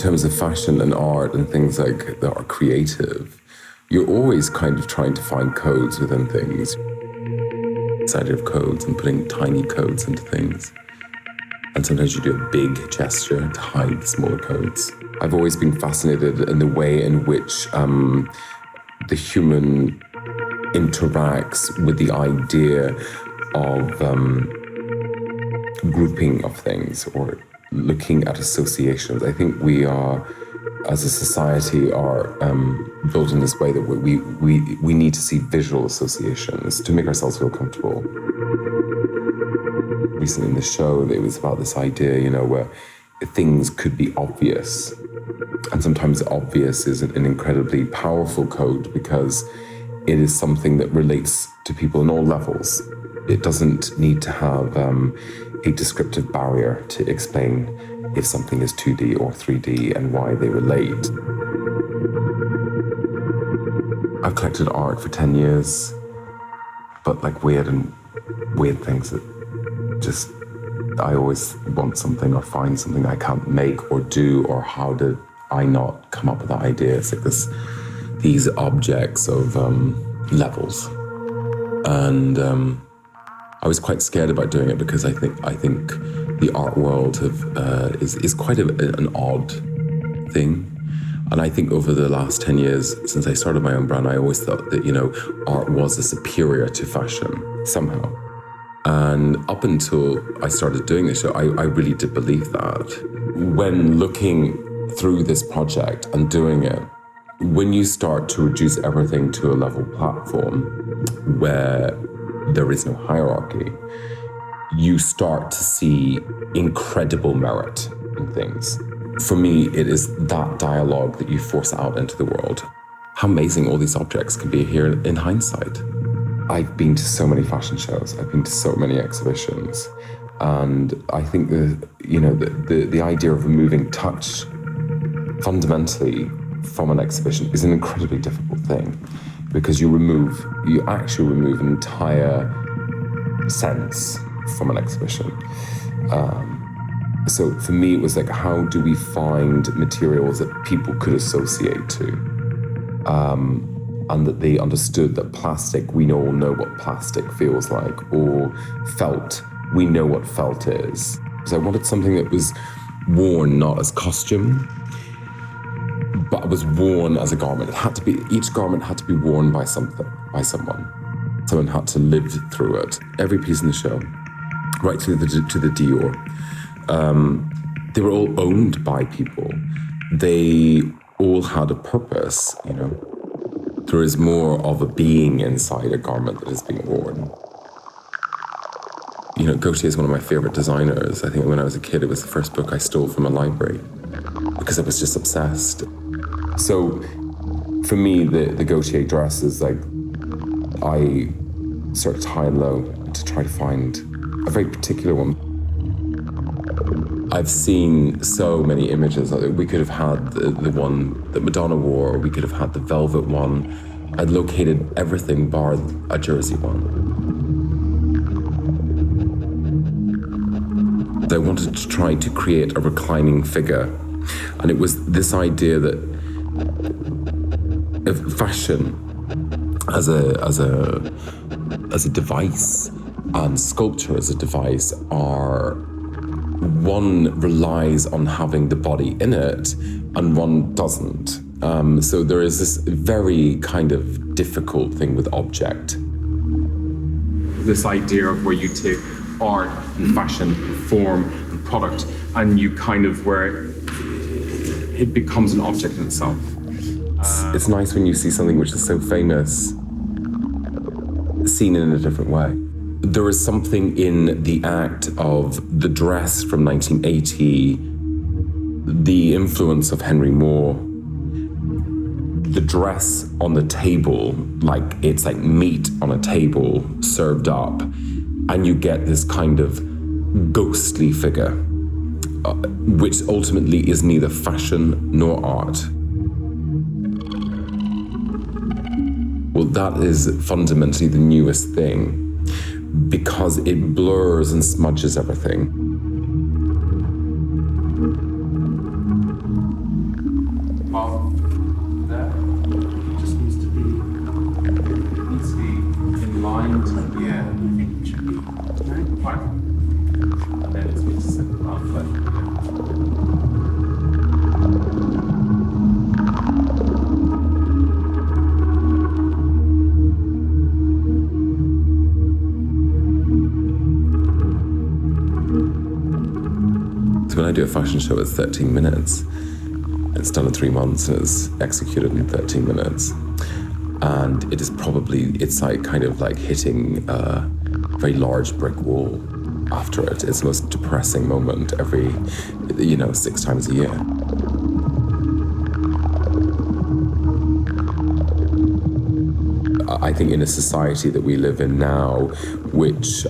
terms of fashion and art and things like that are creative, you're always kind of trying to find codes within things. This idea of codes and putting tiny codes into things. And sometimes you do a big gesture to hide the smaller codes. I've always been fascinated in the way in which the human interacts with the idea of grouping of things or looking at associations. I think we are, as a society, are built in this way that we need to see visual associations to make ourselves feel comfortable. Recently in the show, it was about this idea, you know, where things could be obvious. And sometimes obvious is an incredibly powerful code because it is something that relates to people in all levels. It doesn't need to have a descriptive barrier to explain if something is 2D or 3D and why they relate. I've collected art for 10 years, but like weird things that just, I always want something or find something I can't make or do, or how did I not come up with that idea? It's like these objects of levels. And I was quite scared about doing it because I think the art world is quite an odd thing. And I think over the last 10 years, since I started my own brand, I always thought that, you know, art was a superior to fashion somehow. And up until I started doing this show, I really did believe that. When looking through this project and doing it, when you start to reduce everything to a level platform where there is no hierarchy, you start to see incredible merit in things. For me, it is that dialogue that you force out into the world. How amazing all these objects can be here in hindsight. I've been to so many fashion shows, I've been to so many exhibitions, and I think the idea of removing touch fundamentally from an exhibition is an incredibly difficult thing, because you actually remove an entire sense from an exhibition. So for me, it was like, how do we find materials that people could associate to? And that they understood that plastic, we all know what plastic feels like, or felt, we know what felt is. So I wanted something that was worn not as costume, but was worn as a garment. Each garment had to be worn by someone. Someone had to live through it. Every piece in the show, right to the Dior, they were all owned by people. They all had a purpose, you know. There is more of a being inside a garment that is being worn. You know, Gaultier is one of my favorite designers. I think when I was a kid, it was the first book I stole from a library because I was just obsessed. So for me, the Gaultier dress is like, I searched high and low to try to find a very particular one. I've seen so many images. We could have had the one that Madonna wore, or we could have had the velvet one. I'd located everything bar a jersey one. I wanted to try to create a reclining figure. And it was this idea that fashion as a device and sculpture as a device one relies on having the body in it and one doesn't. So there is this very kind of difficult thing with object. This idea of where you take art and fashion and form and product and you kind of where it becomes an object in itself. It's nice when you see something which is so famous seen in a different way. There is something in the act of the dress from 1980, the influence of Henry Moore, the dress on the table, like it's like meat on a table served up, and you get this kind of ghostly figure, which ultimately is neither fashion nor art. Well, that is fundamentally the newest thing, because it blurs and smudges everything. of there. It just needs to be in line to, yeah, I think it should be fine. And then it's going to set it up, but So when I do a fashion show, it's 13 minutes. It's done in 3 months and it's executed in 13 minutes. And it is probably, it's like kind of like hitting a very large brick wall after it. It's the most depressing moment every, 6 times a year. I think in a society that we live in now, which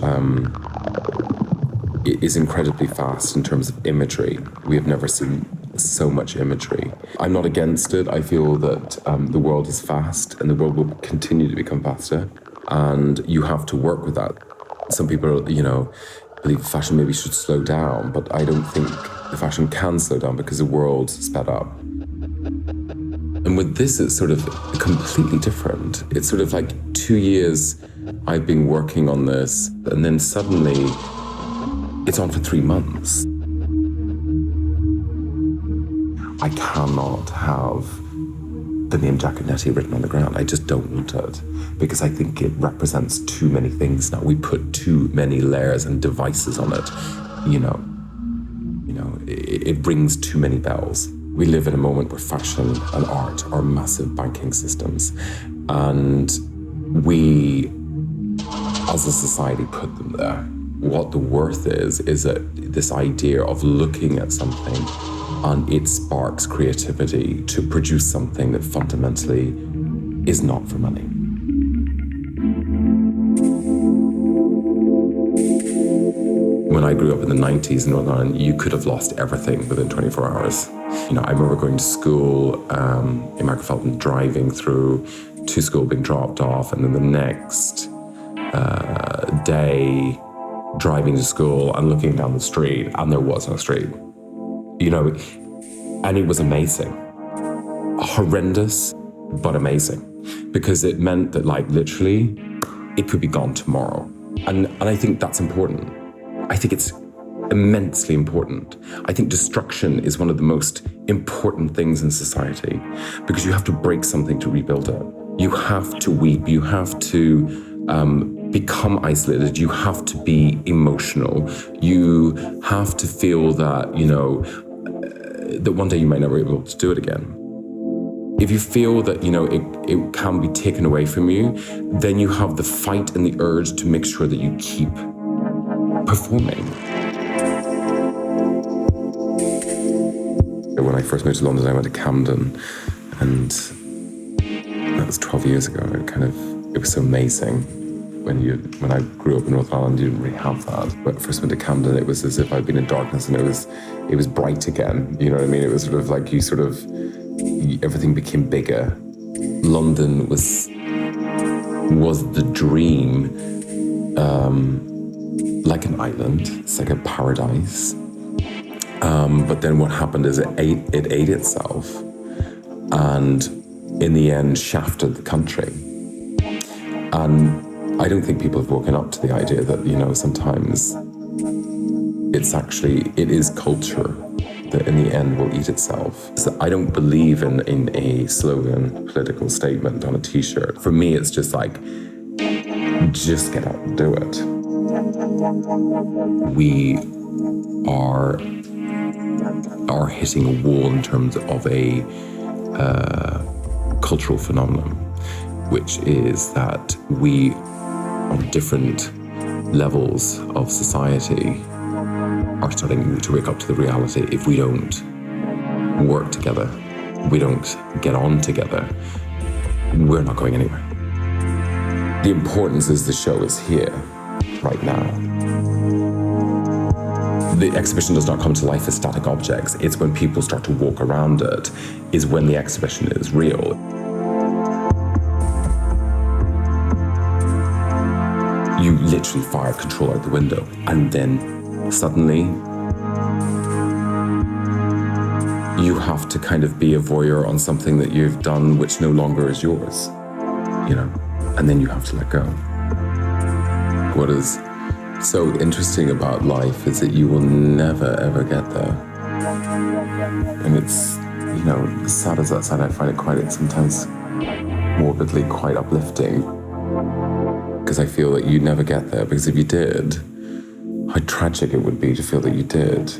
is incredibly fast in terms of imagery. We have never seen so much imagery. I'm not against it. I feel that the world is fast and the world will continue to become faster, and you have to work with that. Some people, believe fashion maybe should slow down, but I don't think the fashion can slow down because the world sped up. And with this, it's sort of completely different. It's sort of like 2 years I've been working on this, and then suddenly it's on for 3 months. I cannot have the name Giaconetti written on the ground. I just don't want it, because I think it represents too many things now. We put too many layers and devices on it. It rings too many bells. We live in a moment where fashion and art are massive banking systems, and we, as a society, put them there. What the worth is that this idea of looking at something and it sparks creativity to produce something that fundamentally is not for money. When I grew up in the 90s in Northern Ireland, you could have lost everything within 24 hours. I remember going to school in Margaret driving through to school, being dropped off, and then the next day driving to school and looking down the street, and there was no street. And it was amazing. Horrendous, but amazing. Because it meant that, literally, it could be gone tomorrow. And I think that's important. I think it's immensely important. I think destruction is one of the most important things in society, because you have to break something to rebuild it. You have to weep, you have to become isolated, you have to be emotional, you have to feel that, that one day you might never be able to do it again. If you feel that, it can be taken away from you, then you have the fight and the urge to make sure that you keep performing. When I first moved to London, I went to Camden, and that was 12 years ago. It was so amazing. When I grew up in North Ireland, you didn't really have that. When I first went to Camden, it was as if I'd been in darkness and it was bright again. You know what I mean? It was sort of like everything became bigger. London was the dream, like an island. It's like a paradise. But then what happened is it ate itself, and in the end shafted the country. And I don't think people have woken up to the idea that, sometimes it is culture that in the end will eat itself. So I don't believe in a slogan, political statement on a t-shirt. For me, it's just just get out and do it. We are hitting a wall in terms of a cultural phenomenon, which is that we, on different levels of society, are starting to wake up to the reality. If we don't work together, we don't get on together, we're not going anywhere. The importance is the show is here, right now. The exhibition does not come to life as static objects. It's when people start to walk around it, is when the exhibition is real. You literally fire control out the window, and then suddenly you have to kind of be a voyeur on something that you've done which no longer is yours, you know, and then you have to let go. What is so interesting about life is that you will never ever get there. And it's, you know, as sad as that sounds, I find it quite sometimes morbidly quite uplifting, because I feel that you never get there, because if you did, how tragic it would be to feel that you did.